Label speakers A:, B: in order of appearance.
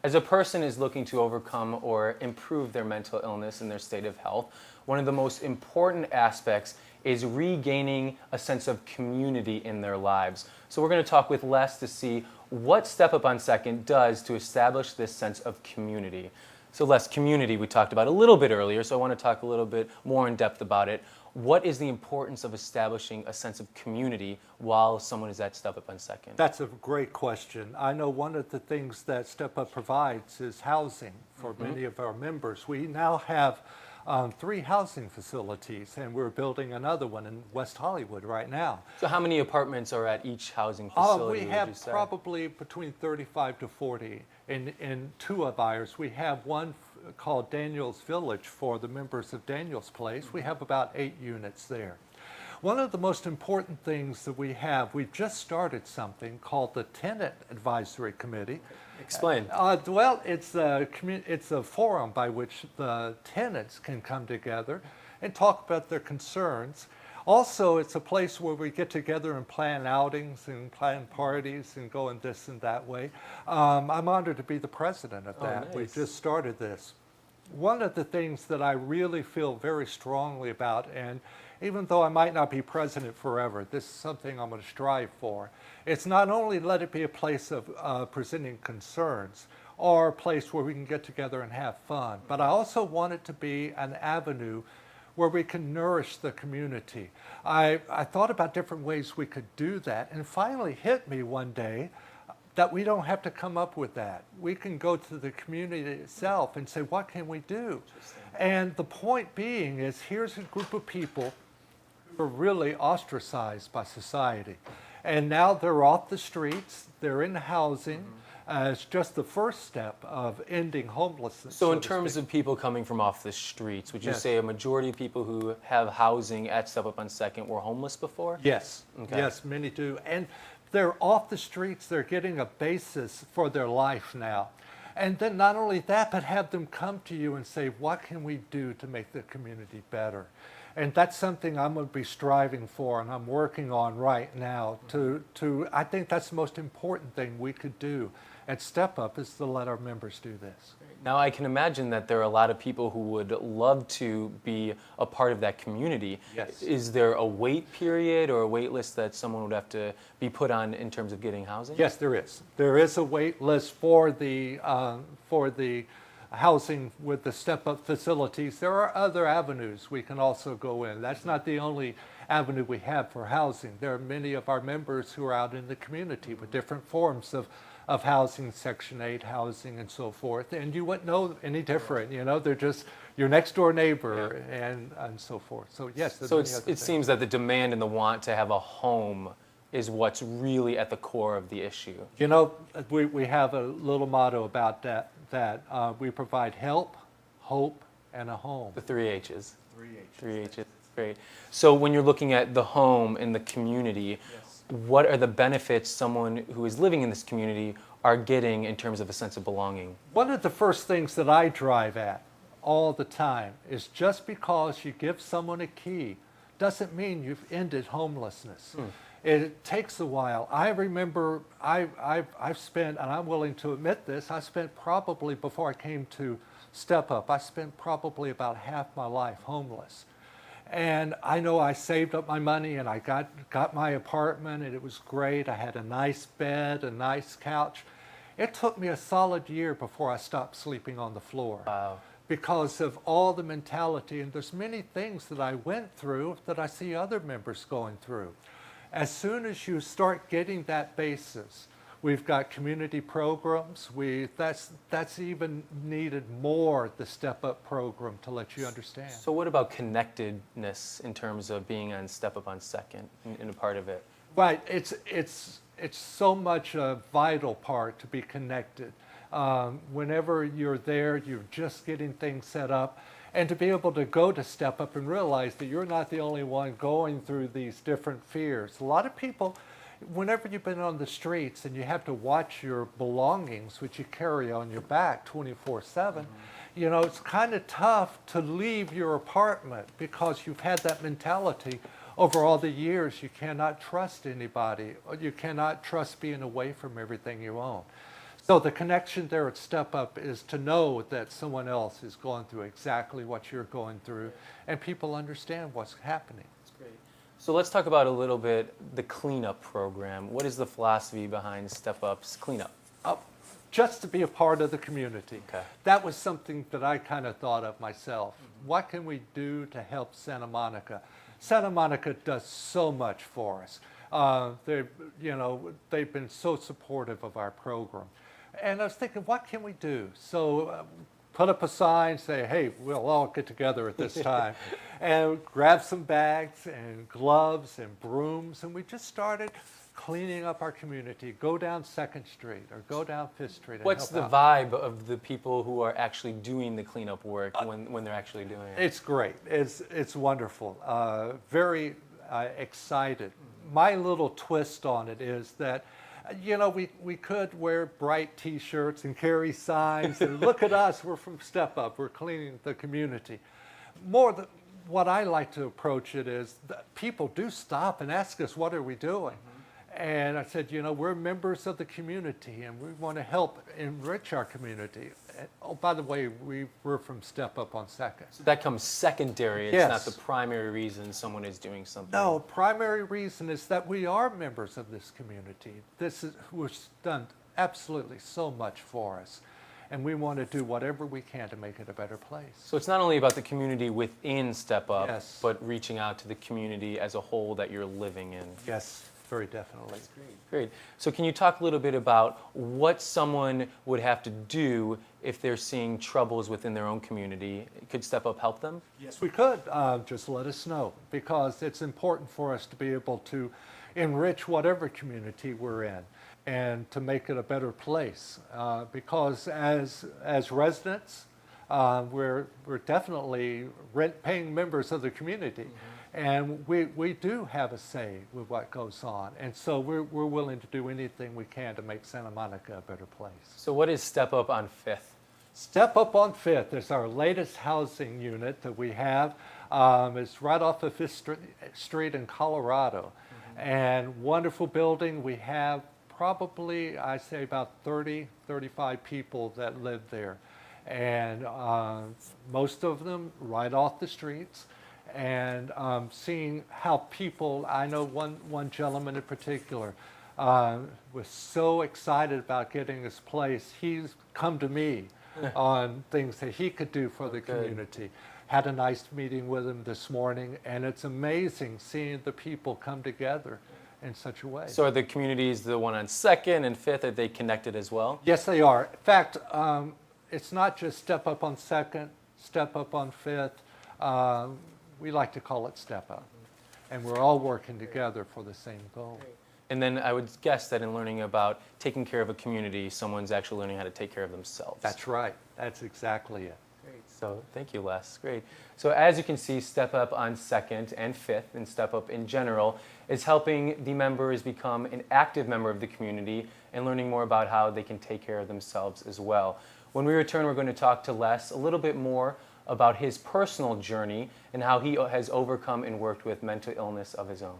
A: As a person is looking to overcome or improve their mental illness and their state of health, one of the most important aspects is regaining a sense of community in their lives. So we're going to talk with Les to see what Step Up on Second does to establish this sense of community. So Les, community we talked about a little bit earlier, so I want to talk a little bit more in depth about it. What is the importance of establishing a sense of community while someone is at Step Up on Second?
B: That's a great question. I know one of the things that Step Up provides is housing for many of our members. We now have 3 housing facilities, and we're building another one in West Hollywood right now.
A: So how many apartments are at each housing facility?
B: We have probably between 35 to 40 in 2 of ours. We have one called Daniel's Village for the members of Daniel's Place. We have about 8 units there. One of the most important things that we've just started something called the Tenant Advisory Committee.
A: Explain.
B: Well, it's a forum by which the tenants can come together and talk about their concerns. Also, it's a place where we get together and plan outings and plan parties and go in this and that way. I'm honored to be the president of that.
A: Nice.
B: We just started this. One of the things that I really feel very strongly about, and even though I might not be president forever, this is something I'm going to strive for. It's not only let it be a place of presenting concerns or a place where we can get together and have fun, but I also want it to be an avenue where we can nourish the community. I thought about different ways we could do that, and it finally hit me one day that we don't have to come up with that. We can go to the community itself and say, what can we do? And the point being is, here's a group of people who are really ostracized by society. And now they're off the streets, they're in housing. It's just the first step of ending homelessness.
A: So in terms of people coming from off the streets, would you
B: Yes.
A: say a majority of people who have housing at Step Up on Second were homeless before?
B: Yes,
A: Okay.
B: yes, many do. And they're off the streets, they're getting a basis for their life now. And then not only that, but have them come to you and say, what can we do to make the community better? And that's something I'm going to be striving for, and I'm working on right now I think that's the most important thing we could do at Step Up, is to let our members do this.
A: Now I can imagine that there are a lot of people who would love to be a part of that community.
B: Yes.
A: Is there a wait period or a wait list that someone would have to be put on in terms of getting housing?
B: Yes, there is. There is a wait list for the housing with the Step Up facilities. There are other avenues we can also go in. That's not the only avenue we have for housing. There are many of our members who are out in the community with different forms of housing, Section 8 housing and so forth, and you wouldn't know any different. You know, they're just your next door neighbor and so forth. So yes,
A: So it seems that the demand and the want to have a home is what's really at the core of the issue.
B: You know, we have a little motto about that we provide help, hope, and a home.
A: The 3 H's.
B: 3 H's.
A: 3 H's. Great. So when you're looking at the home and the community, what are the benefits someone who is living in this community are getting in terms of a sense of belonging?
B: One of the first things that I drive at all the time is, just because you give someone a key doesn't mean you've ended homelessness. It takes a while. I remember I've spent, and I'm willing to admit this, I spent probably, before I came to Step Up, I spent probably about half my life homeless. And I know I saved up my money and I got my apartment, and it was great. I had a nice bed, a nice couch. It took me a solid year before I stopped sleeping on the floor.
A: Wow.
B: Because of all the mentality, and there's many things that I went through that I see other members going through. As soon as you start getting that basis, we've got community programs. That's even needed more, the Step Up program, to let you understand.
A: So what about connectedness in terms of being on Step Up on Second in a part of it?
B: Right, it's so much a vital part to be connected. Whenever you're there, you're just getting things set up. And to be able to go to Step Up and realize that you're not the only one going through these different fears. A lot of people, whenever you've been on the streets and you have to watch your belongings, which you carry on your back 24/7, you know, it's kind of tough to leave your apartment because you've had that mentality over all the years. You cannot trust anybody, or you cannot trust being away from everything you own. So the connection there at Step Up is to know that someone else is going through exactly what you're going through, and people understand what's happening.
A: That's great. So let's talk about a little bit the cleanup program. What is the philosophy behind Step Up's cleanup?
B: Just to be a part of the community.
A: Okay.
B: That was something that I kind of thought of myself. What can we do to help Santa Monica? Santa Monica does so much for us. They've been so supportive of our program. And I was thinking, what can we do? So put up a sign, say, hey, we'll all get together at this time. And grab some bags and gloves and brooms, and we just started cleaning up our community. Go down 2nd Street or go down 5th Street. And
A: What's the
B: help
A: vibe of the people who are actually doing the cleanup work when they're actually doing it?
B: It's great. It's wonderful. Very excited. My little twist on it is that, we could wear bright T-shirts and carry signs and look at us, we're from Step Up, we're cleaning the community. What I like to approach it is that people do stop and ask us, what are we doing? And I said, we're members of the community and we want to help enrich our community. And, oh, by the way, we're from Step Up on 2nd.
A: So that comes secondary. It's
B: Yes.
A: not the primary reason someone is doing something.
B: No, primary reason is that we are members of this community. This is who's done absolutely so much for us. And we want to do whatever we can to make it a better place.
A: So it's not only about the community within Step Up,
B: Yes.
A: but reaching out to the community as a whole that you're living in.
B: Yes, very definitely.
A: Great. So can you talk a little bit about what someone would have to do if they're seeing troubles within their own community? Could Step Up help them?
B: Yes, we could. Just let us know, because it's important for us to be able to enrich whatever community we're in and to make it a better place. Because as residents, we're definitely rent-paying members of the community. And we do have a say with what goes on. And so we're willing to do anything we can to make Santa Monica a better place.
A: So what is Step Up on 5th?
B: Step Up on 5th is our latest housing unit that we have. It's right off of 5th Street in Colorado. And wonderful building. We have probably, I'd say, about 30, 35 people that live there. And most of them right off the streets. And seeing how people, I know one gentleman in particular, was so excited about getting this place. He's come to me on things that he could do for the community. Had a nice meeting with him this morning, and it's amazing seeing the people come together in such a way.
A: So are the communities, the one on 2nd and 5th, are they connected as well?
B: Yes, they are. In fact, it's not just Step Up on 2nd, Step Up on 5th. We like to call it Step Up. And we're all working together for the same goal.
A: And then I would guess that in learning about taking care of a community, someone's actually learning how to take care of themselves.
B: That's right. That's exactly it.
A: Great. So thank you, Les. Great. So as you can see, Step Up on 2nd and 5th, and Step Up in general, is helping the members become an active member of the community and learning more about how they can take care of themselves as well. When we return, we're going to talk to Les a little bit more about his personal journey and how he has overcome and worked with mental illness of his own.